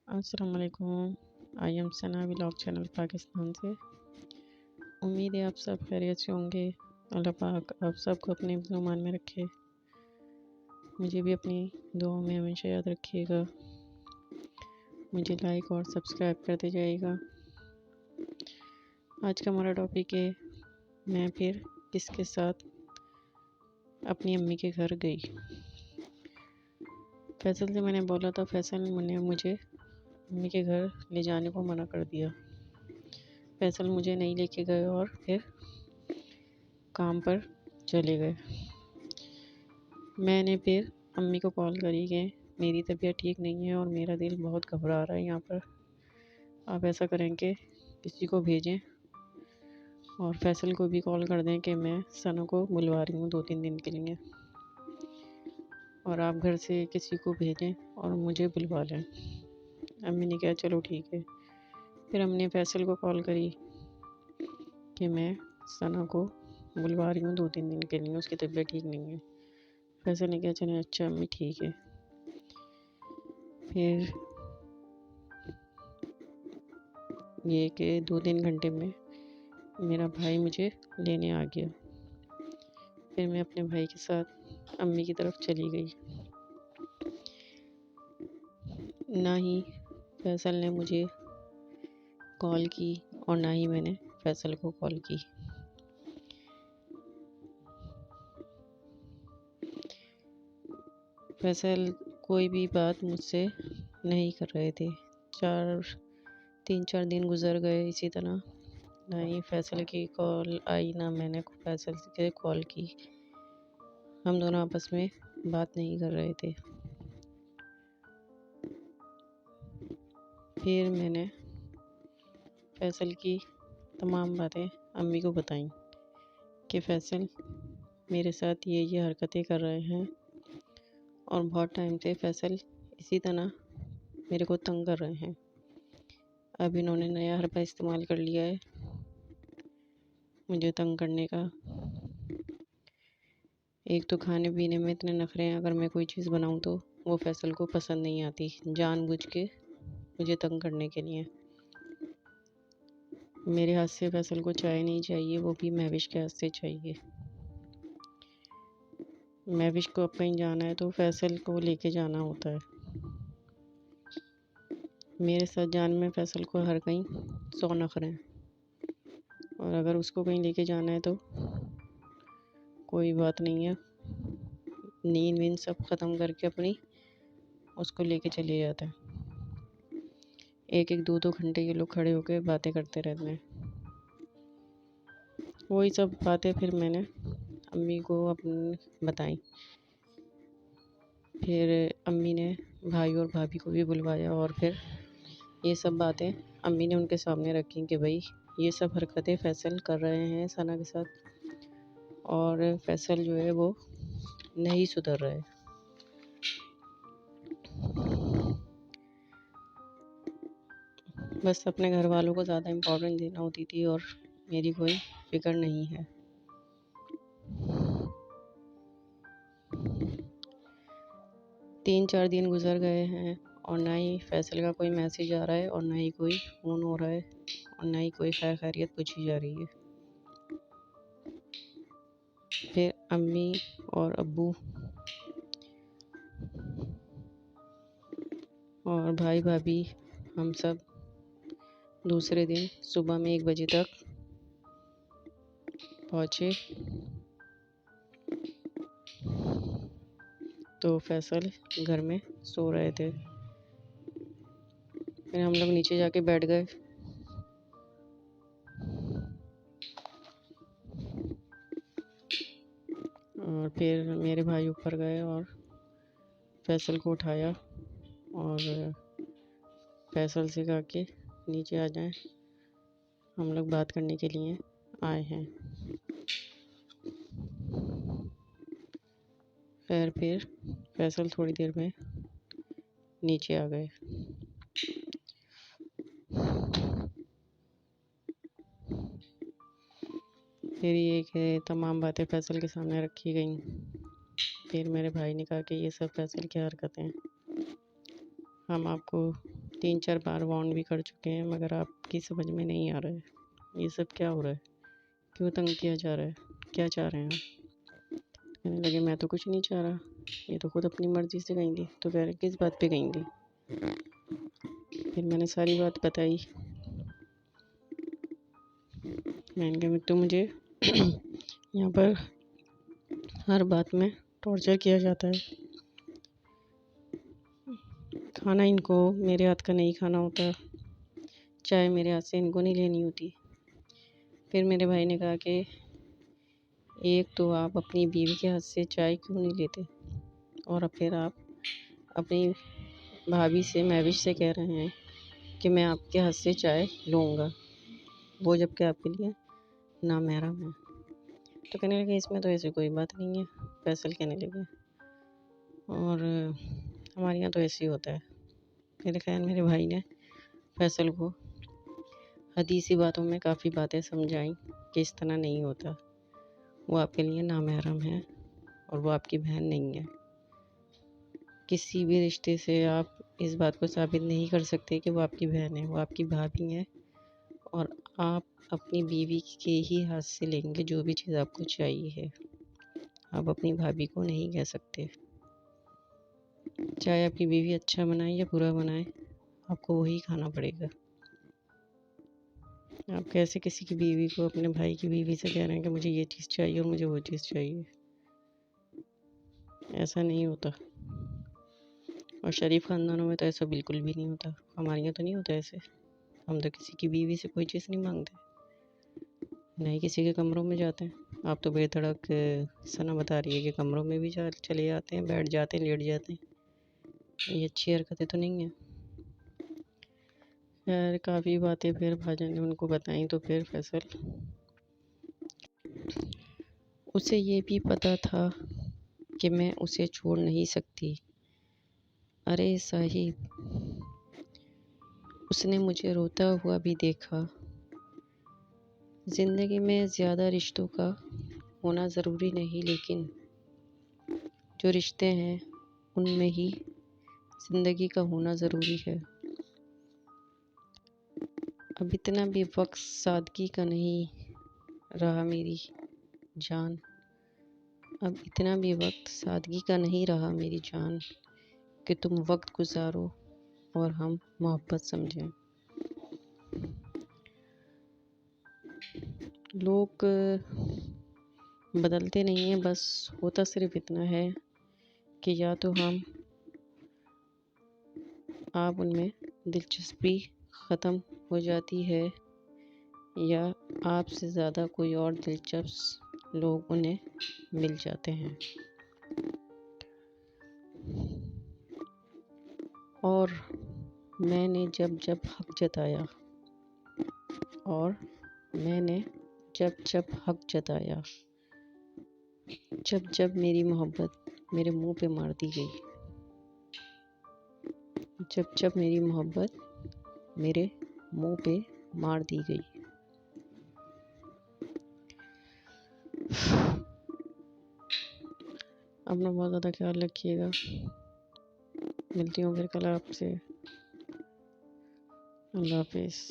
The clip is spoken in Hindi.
अस्सलाम वालेकुम। I am Sana vlog channel Pakistan से। उम्मीद है आप सब खैरियत से होंगे। अल्लाह पाक आप सबको अपने ईमान में रखे। मुझे भी अपनी दुआओं में हमेशा याद रखिएगा। मुझे लाइक और सब्सक्राइब करते जाइएगा। आज का हमारा टॉपिक है, मैं फिर किसके साथ अपनी अम्मी के घर गई। फैसल से मैंने बोला था, फैसल ने मुझे अम्मी के घर ले जाने को मना कर दिया। फैसल मुझे नहीं लेके गए और फिर काम पर चले गए। मैंने फिर अम्मी को कॉल करी कि मेरी तबीयत ठीक नहीं है और मेरा दिल बहुत घबरा रहा है यहाँ पर। आप ऐसा करें कि किसी को भेजें और फैसल को भी कॉल कर दें कि मैं सना को बुलवा रही हूँ 2-3 दिन के लिए, और आप घर से किसी को भेजें और मुझे बुलवा लें। अम्मी ने कहा चलो ठीक है। फिर हमने फैसल को कॉल करी कि मैं सना को बुलवा रही हूँ 2-3 दिन के लिए, उसकी तबीयत ठीक नहीं है। फैसल ने कहा चले अच्छा अम्मी ठीक है। फिर ये कि 2-3 घंटे में मेरा भाई मुझे लेने आ गया। फिर मैं अपने भाई के साथ अम्मी की तरफ चली गई। ना ही फैसल ने मुझे कॉल की और ना ही मैंने फैसल को कॉल की। फैसल कोई भी बात मुझसे नहीं कर रहे थे। 3-4 दिन गुजर गए इसी तरह। ना ही फैसल की कॉल आई, ना मैंने फैसल से कॉल की। हम दोनों आपस में बात नहीं कर रहे थे। फिर मैंने फैसल की तमाम बातें अम्मी को बताई कि फैसल मेरे साथ ये हरकतें कर रहे हैं और बहुत टाइम से फैसल इसी तरह मेरे को तंग कर रहे हैं। अब इन्होंने नया हरबा इस्तेमाल कर लिया है मुझे तंग करने का। एक तो खाने पीने में इतने नखरे हैं, अगर मैं कोई चीज़ बनाऊं तो वो फैसल को पसंद नहीं आती, जानबूझ के मुझे तंग करने के लिए। मेरे हाथ से फैसल को चाय नहीं चाहिए, वो भी महविश के हाथ से चाहिए। महविश को अब कहीं जाना है तो फैसल को लेके जाना होता है। मेरे साथ जाने में फैसल को हर कहीं 100 नखरे हैं, और अगर उसको कहीं लेके जाना है तो कोई बात नहीं है, नींद वींद सब ख़त्म करके अपनी उसको लेके चले जाते हैं। 1-1 2-2 घंटे ये लोग खड़े होकर बातें करते रहते हैं। वही सब बातें फिर मैंने अम्मी को अपनी बताई। फिर अम्मी ने भाई और भाभी को भी बुलवाया और फिर ये सब बातें अम्मी ने उनके सामने रखी कि भाई ये सब हरकतें फैसल कर रहे हैं सना के साथ, और फैसल जो है वो नहीं सुधर रहा है। बस अपने घर वालों को ज़्यादा इम्पोर्टेंस देना होती थी और मेरी कोई फिक्र नहीं है। तीन चार दिन गुजर गए हैं और ना ही फैसल का कोई मैसेज आ रहा है और ना ही कोई फ़ोन हो रहा है और ना ही कोई खैर खैरियत पूछी जा रही है। फिर अम्मी और अब्बू और भाई भाभी हम सब दूसरे दिन सुबह में 1 बजे तक पहुँचे तो फैसल घर में सो रहे थे। फिर हम लोग नीचे जाके बैठ गए। और फिर मेरे भाई ऊपर गए और फैसल को उठाया और फैसल से कहा कि नीचे आ जाएं, हम लोग बात करने के लिए आए हैं। फिर फैसल थोड़ी देर में नीचे आ गए। फिर ये कि तमाम बातें फैसल के सामने रखी गई। फिर मेरे भाई ने कहा कि ये सब फैसल की हरकतें हैं। हम आपको 3-4 बार वार्न भी कर चुके हैं, मगर आपकी समझ में नहीं आ रहा है ये सब क्या हो रहा है, क्यों तंग किया जा रहा है, क्या चाह रहे हैं आप। कहने लगे मैं तो कुछ नहीं चाह रहा, ये तो खुद अपनी मर्ज़ी से गई थी। तो कह रहे किस बात पे गई थी। फिर मैंने सारी बात बताई। मैंने कहा तो मुझे यहाँ पर हर बात में टॉर्चर किया जाता है। खाना इनको मेरे हाथ का नहीं खाना होता, चाय मेरे हाथ से इनको नहीं लेनी होती। फिर मेरे भाई ने कहा कि एक तो आप अपनी बीवी के हाथ से चाय क्यों नहीं लेते, और फिर आप अपनी भाभी से महविश से कह रहे हैं कि मैं आपके हाथ से चाय लूँगा, वो जबकि आपके लिए नामहरम है। तो कहने लगे इसमें तो ऐसी कोई बात नहीं है, फैसल कहने लगे, और हमारे यहाँ तो ऐसे ही होता है। मेरे खैर मेरे भाई ने फैसल को हदीसी बातों में काफ़ी बातें समझाई कि इस तरह नहीं होता, वो आपके लिए नामहरम है और वो आपकी बहन नहीं है। किसी भी रिश्ते से आप इस बात को साबित नहीं कर सकते कि वो आपकी बहन है, वो आपकी भाभी है, और आप अपनी बीवी के ही हाथ से लेंगे जो भी चीज़ आपको चाहिए है। आप अपनी भाभी को नहीं कह सकते। चाहे आपकी बीवी अच्छा बनाए या बुरा बनाए, आपको वही खाना पड़ेगा। आप कैसे किसी की बीवी को अपने भाई की बीवी से कह रहे हैं कि मुझे ये चीज़ चाहिए और मुझे वो चीज़ चाहिए। ऐसा नहीं होता, और शरीफ ख़ानदानों में तो ऐसा बिल्कुल भी नहीं होता। हमारे यहाँ तो नहीं होता ऐसे। हम तो किसी की बीवी से कोई चीज़ नहीं मांगते, नहीं किसी के कमरों में जाते हैं। आप तो बेधड़क सना बता रही है कि कमरों में भी चले जाते हैं, बैठ जाते हैं, लेट जाते हैं। ये अच्छी हरकतें तो नहीं है। खैर काफ़ी बातें फिर भाईजान ने उनको बताई। तो फिर फैसल, उसे ये भी पता था कि मैं उसे छोड़ नहीं सकती। अरे साहिब, उसने मुझे रोता हुआ भी देखा। ज़िंदगी में ज़्यादा रिश्तों का होना ज़रूरी नहीं, लेकिन जो रिश्ते हैं उनमें ही ज़िंदगी का होना ज़रूरी है। अब इतना भी वक्त सादगी का नहीं रहा मेरी जान, अब इतना भी वक्त सादगी का नहीं रहा मेरी जान, कि तुम वक्त गुजारो और हम मोहब्बत समझें। लोग बदलते नहीं हैं, बस होता सिर्फ इतना है कि या तो आप उनमें दिलचस्पी ख़त्म हो जाती है, या आपसे ज़्यादा कोई और दिलचस्प लोग उन्हें मिल जाते हैं। और मैंने जब जब हक जताया, और मैंने जब जब हक जताया, जब जब मेरी मोहब्बत मेरे मुंह पे मार दी गई, जब जब मेरी मोहब्बत मेरे मुंह पे मार दी गई। अपना बहुत ज़्यादा ख्याल रखिएगा। मिलती हूँ फिर कल आपसे। अल्लाह हाफिज़।